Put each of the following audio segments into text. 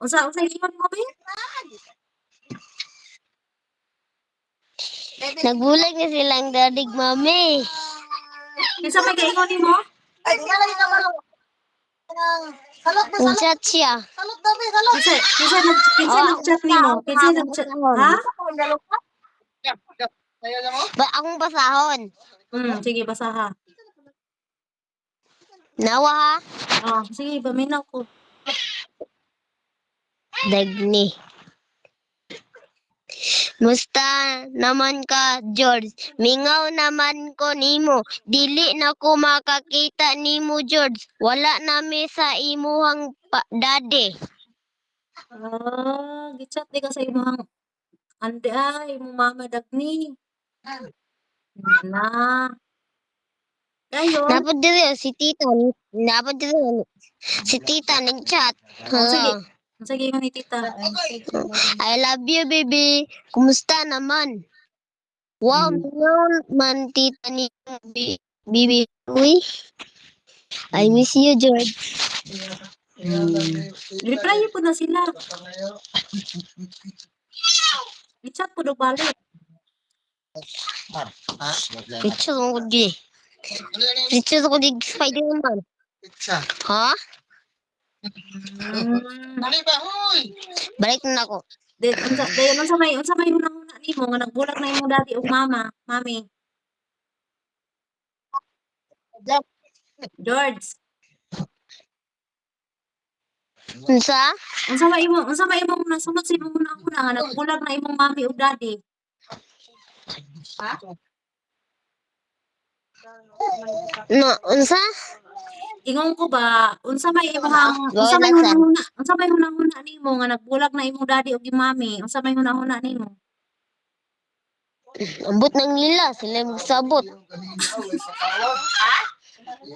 Unsa ingon mo, be? Nagulag na silang dadig, mami. Kinsa may kaingon nimo? Ay, di na lagi ka malo. Salot na salot. Chat siya. Salot dami, salot. Kinsa nag-chat nimo? Kinsa nag-chat? Ha? Ba akong basahon. Sige basaha. Nawa ha? Oh, sige paminaw ko. Dagni. Musta naman ka, George? Mingaw naman ko nimo. Dili na ko makakita nimo, George. Wala nami sa imuhang dade. Gichat di ka sa imong ante ay imong mama dagni. Na. Dayon. Dapat dili si tita. Dapat dili si tita ning chat. Sige. Sige ingon ni tita. I love you, baby. Kumusta naman? Wow, mingaw man tita ni bibi. Uy. I miss you, George. Reply po na sila. I-chat po do balik. Picture ko di. Picture ko di Spider-Man. Ha? Dali ba, huy? Balik na ako. Dayon unsa may hunahuna nimo nga nagbulag na imong daddy ug mama, mami. George, Unsa unsa may imong nasunod sa imong hunahuna nga nagbulag na imong mami ug daddy? Ha? No, unsa? Ingon ko ba, unsa may Gawin hunahuna nimo nga nagbulag na imong daddy ug mami? Unsa may hunahuna nimo? Ambot ng nila, sila magsabot.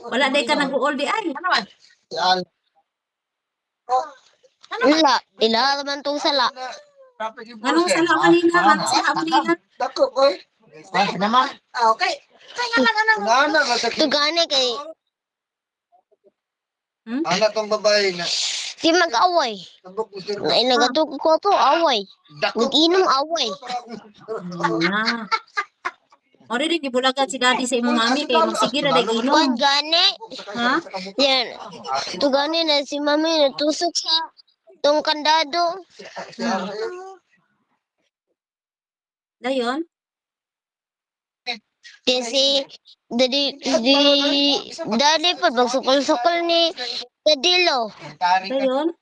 Wala day ka nag-uol di ay. Wala, ila naman tong sala. Anong sala kanina? Anong sala kanina? Dako, oy. Naman. Okay. Kaya lang. Tugani kay Anak tong babae na. di mag-away. Ngay nagadug ko to away. Nag-inom away. Na. Ori din gibulagan si daddy sa imong mami kay magsige ra day Kuan inom. gani. Ha? Yan. Tugani na si mami natusok sa tong kandado. Dayon. Kasi dadi pa magsukol-sukol ni Dadilo. Dayon.